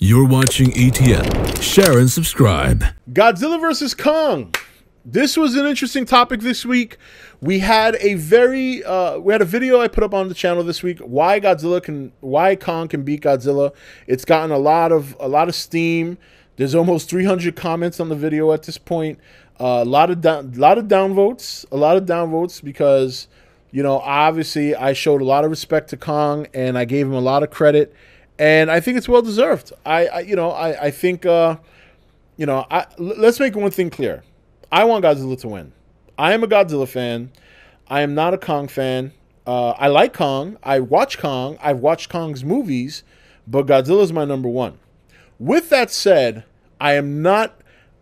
You're watching E.T.N. Share and subscribe. Godzilla vs. Kong. This was an interesting topic this week. We had a video I put up on the channel this week. Why Kong can beat Godzilla. It's gotten a lot of steam. There's almost 300 comments on the video at this point. A lot of downvotes because, you know, obviously I showed a lot of respect to Kong and I gave him a lot of credit. And I think it's well deserved. I think, let's make one thing clear. I want Godzilla to win. I am a Godzilla fan. I am not a Kong fan. I like Kong. I watch Kong. I've watched Kong's movies, but Godzilla is my number one. With that said, I am not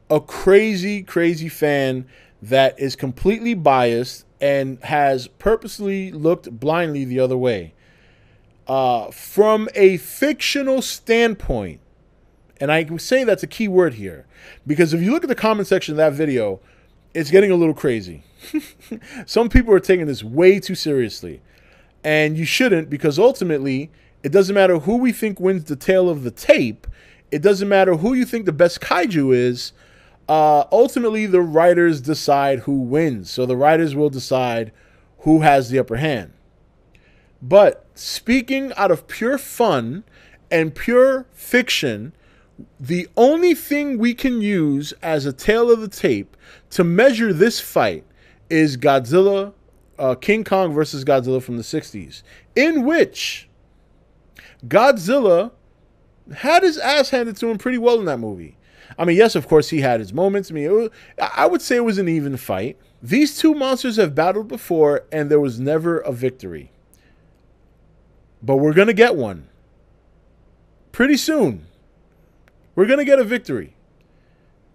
a crazy fan that is completely biased and has purposely looked blindly the other way. From a fictional standpoint, and I say that's a key word here, because if you look at the comment section of that video, it's getting a little crazy. Some people are taking this way too seriously, and you shouldn't, because ultimately, it doesn't matter who we think wins the tail of the tape. It doesn't matter who you think the best kaiju is. Ultimately, the writers decide who wins. So the writers will decide who has the upper hand. But speaking out of pure fun and pure fiction, the only thing we can use as a tail of the tape to measure this fight is Godzilla, King Kong versus Godzilla from the 60s, in which Godzilla had his ass handed to him pretty well in that movie. I mean, yes, of course, he had his moments. I mean, I would say it was an even fight. These two monsters have battled before, and there was never a victory. But we're going to get one pretty soon. We're going to get a victory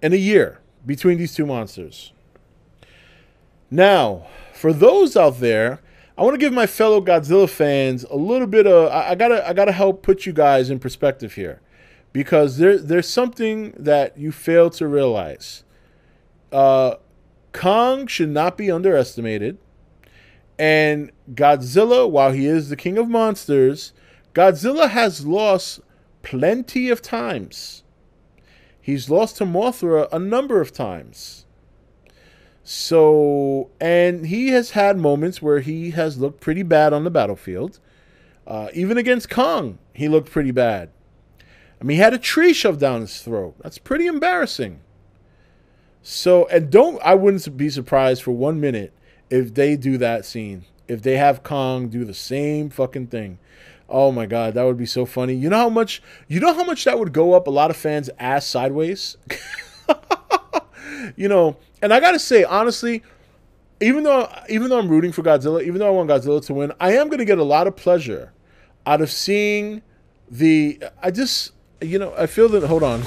in a year between these two monsters. Now, for those out there, I want to give my fellow Godzilla fans a little bit of, I gotta help put you guys in perspective here, because there's something that you fail to realize. Kong should not be underestimated. And Godzilla, while he is the king of monsters, Godzilla has lost plenty of times. He's lost to Mothra a number of times. So, and he has had moments where he has looked pretty bad on the battlefield. Even against Kong, he looked pretty bad. I mean, he had a tree shoved down his throat. That's pretty embarrassing. So, and I wouldn't be surprised for 1 minute if they do that scene. If they have Kong do the same fucking thing. Oh my God, that would be so funny. You know how much that would go up a lot of fans' ass sideways? You know, and I gotta say, honestly, even though I'm rooting for Godzilla, even though I want Godzilla to win, I am gonna get a lot of pleasure out of seeing I feel that, hold on.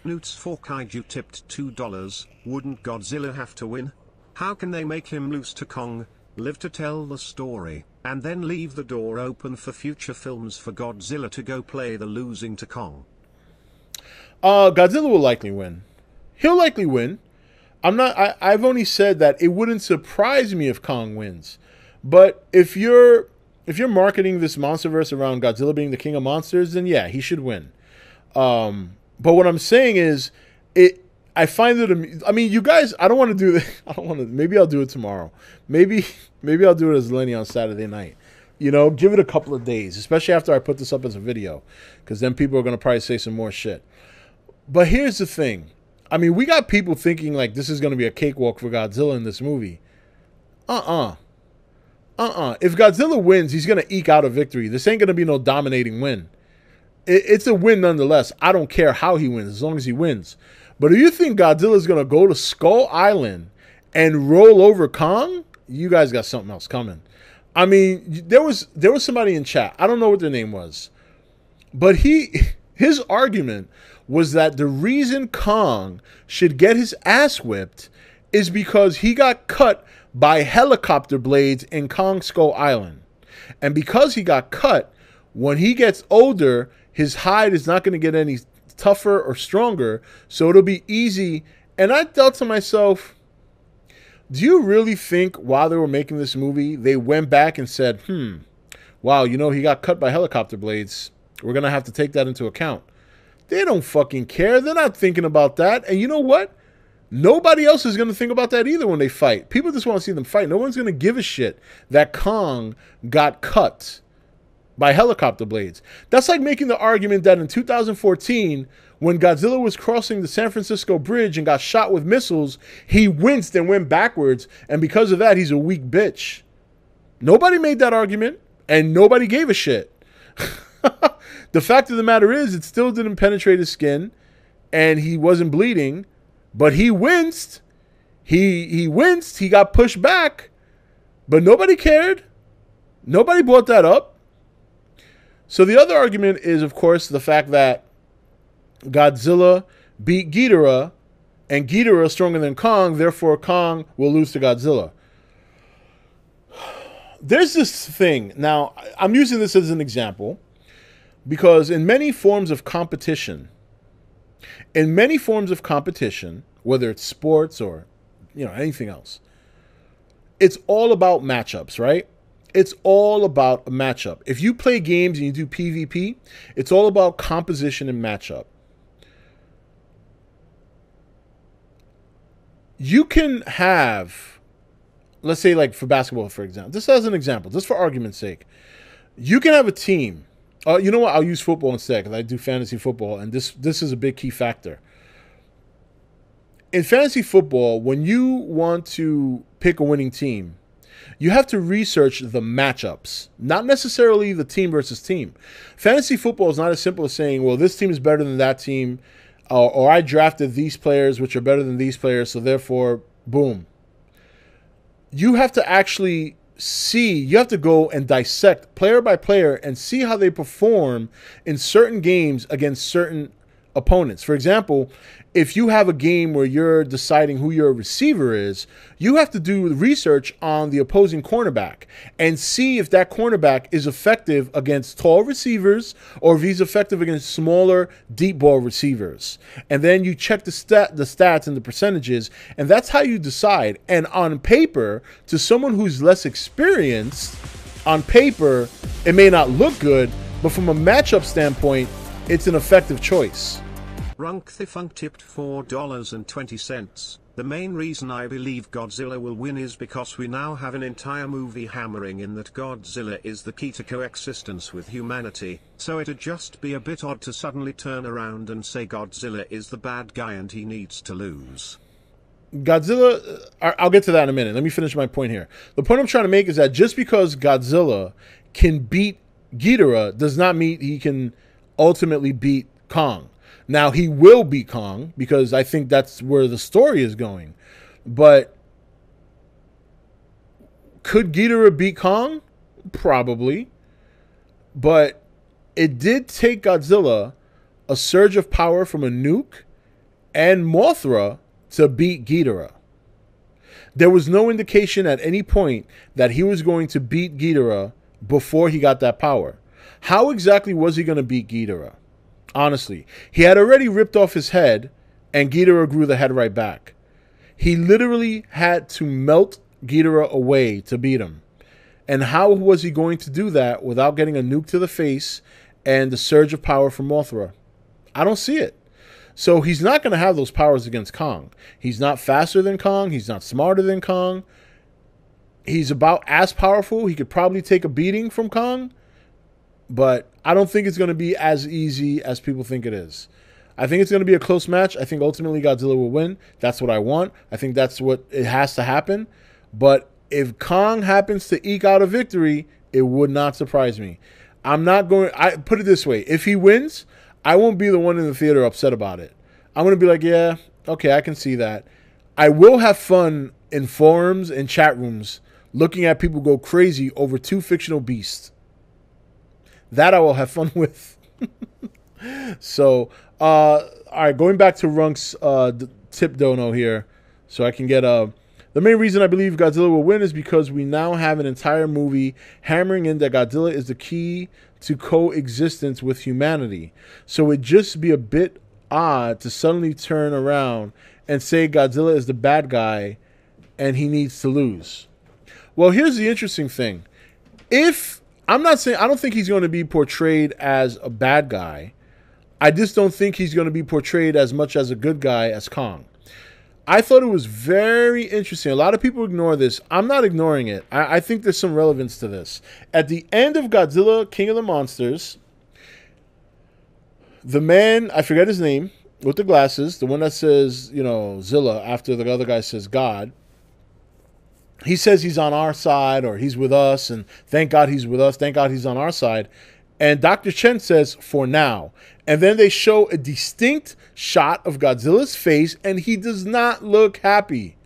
Newt's for Kaiju tipped $2. Wouldn't Godzilla have to win? How can they make him lose to Kong, live to tell the story, and then leave the door open for future films for Godzilla to go play the losing to Kong? Godzilla will likely win. He'll likely win. I've only said that it wouldn't surprise me if Kong wins. But if you're marketing this monsterverse around Godzilla being the king of monsters, then yeah, he should win. But what I'm saying is, I find it. I mean, you guys. I don't want to do this. I don't want to. Maybe I'll do it tomorrow. Maybe I'll do it as Lenny on Saturday night. You know, give it a couple of days, especially after I put this up as a video, because then people are gonna probably say some more shit. But here's the thing. I mean, we got people thinking like this is gonna be a cakewalk for Godzilla in this movie. If Godzilla wins, he's gonna eke out a victory. This ain't gonna be no dominating win. It's a win nonetheless. I don't care how he wins, as long as he wins. But if you think Godzilla's going to go to Skull Island and roll over Kong, you guys got something else coming. I mean, there was somebody in chat. I don't know what their name was. But his argument was that the reason Kong should get his ass whipped is because he got cut by helicopter blades in Kong Skull Island. And because he got cut, when he gets older, his hide is not going to get any tougher or stronger, so it'll be easy. And I thought to myself, Do you really think while they were making this movie, they went back and said, wow, you know, he got cut by helicopter blades. We're going to have to take that into account. They don't fucking care. They're not thinking about that. And you know what? Nobody else is going to think about that either when they fight. People just want to see them fight. No one's going to give a shit that Kong got cut by helicopter blades. That's like making the argument that in 2014, when Godzilla was crossing the San Francisco Bridge and got shot with missiles, he winced and went backwards, and because of that, he's a weak bitch. Nobody made that argument, and nobody gave a shit. The fact of the matter is, it still didn't penetrate his skin, and he wasn't bleeding, but he winced. He winced. He got pushed back, but nobody cared. Nobody brought that up. So the other argument is, of course, the fact that Godzilla beat Ghidorah, and Ghidorah is stronger than Kong, therefore Kong will lose to Godzilla. There's this thing. Now, I'm using this as an example because in many forms of competition, whether it's sports or, you know, anything else, it's all about matchups, right? It's all about a matchup. If you play games and you do PvP, it's all about composition and matchup. You can have, let's say like for basketball, for example, just as an example, just for argument's sake, you can have a team. You know what? I'll use football instead because I do fantasy football, and this is a big key factor. In fantasy football, when you want to pick a winning team, you have to research the matchups, not necessarily the team versus team. Fantasy football is not as simple as saying, well, this team is better than that team, or I drafted these players, which are better than these players, so therefore, boom. You have to actually see, you have to go and dissect player by player and see how they perform in certain games against certain opponents. For example, if you have a game where you're deciding who your receiver is, you have to do research on the opposing cornerback and see if that cornerback is effective against tall receivers or if he's effective against smaller, deep ball receivers. And then you check the stats and the percentages, and that's how you decide. And on paper, to someone who's less experienced, on paper, it may not look good, but from a matchup standpoint, it's an effective choice. Runk the Funk tipped $4.20. The main reason I believe Godzilla will win is because we now have an entire movie hammering in that Godzilla is the key to coexistence with humanity, so it'd just be a bit odd to suddenly turn around and say Godzilla is the bad guy and he needs to lose. Godzilla, I'll get to that in a minute. Let me finish my point here. The point I'm trying to make is that just because Godzilla can beat Ghidorah does not mean he can ultimately beat Kong. Now, he will beat Kong because I think that's where the story is going. But could Ghidorah beat Kong? Probably. But it did take Godzilla a surge of power from a nuke and Mothra to beat Ghidorah. There was no indication at any point that he was going to beat Ghidorah before he got that power. How exactly was he going to beat Ghidorah? Honestly, he had already ripped off his head, and Ghidorah grew the head right back. He literally had to melt Ghidorah away to beat him. And how was he going to do that without getting a nuke to the face and the surge of power from Mothra? I don't see it. So he's not going to have those powers against Kong. He's not faster than Kong. He's not smarter than Kong. He's about as powerful. He could probably take a beating from Kong. But I don't think it's going to be as easy as people think it is. I think it's going to be a close match. I think ultimately Godzilla will win. That's what I want. I think that's what it has to happen. But if Kong happens to eke out a victory, it would not surprise me. I'm not going... I put it this way. If he wins, I won't be the one in the theater upset about it. I'm going to be like, yeah, okay, I can see that. I will have fun in forums and chat rooms looking at people go crazy over two fictional beasts. That I will have fun with. So, all right, going back to Runk's tip dono here, so I can get the main reason I believe Godzilla will win is because we now have an entire movie hammering in that Godzilla is the key to coexistence with humanity. So it'd just be a bit odd to suddenly turn around and say Godzilla is the bad guy and he needs to lose. Well, here's the interesting thing. I'm not saying I don't think he's going to be portrayed as a bad guy. I just don't think he's going to be portrayed as much as a good guy as Kong. I thought it was very interesting. A lot of people ignore this. I'm not ignoring it. I think there's some relevance to this. At the end of Godzilla, King of the Monsters, the man, I forget his name, with the glasses, the one that says, Zilla after the other guy says God, he says he's on our side or he's with us, and thank God he's with us. Thank God he's on our side. And Dr. Chen says, for now. And then they show a distinct shot of Godzilla's face, and he does not look happy.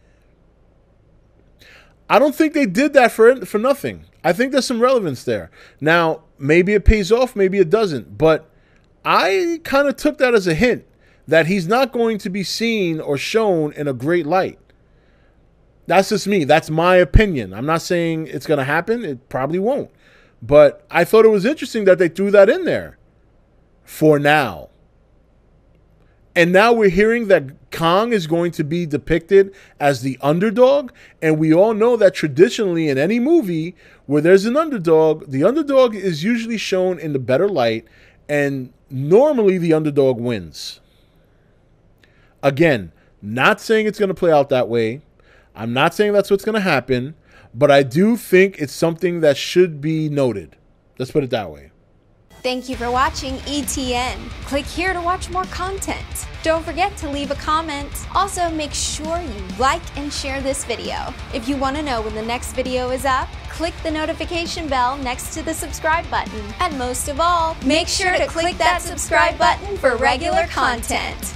I don't think they did that for nothing. I think there's some relevance there. Now, maybe it pays off, maybe it doesn't. But I kind of took that as a hint that he's not going to be seen or shown in a great light. That's just me. That's my opinion. I'm not saying it's going to happen. It probably won't. But I thought it was interesting that they threw that in there. For now. And now we're hearing that Kong is going to be depicted as the underdog. And we all know that traditionally in any movie where there's an underdog, the underdog is usually shown in the better light. And normally the underdog wins. Again, not saying it's going to play out that way. I'm not saying that's what's going to happen. But I do think it's something that should be noted. Let's put it that way. Thank you for watching E.T.N. Click here to watch more content. Don't forget to leave a comment. Also, make sure you like and share this video. If you want to know when the next video is up, click the notification bell next to the subscribe button. And most of all, make sure to click that subscribe button for regular content.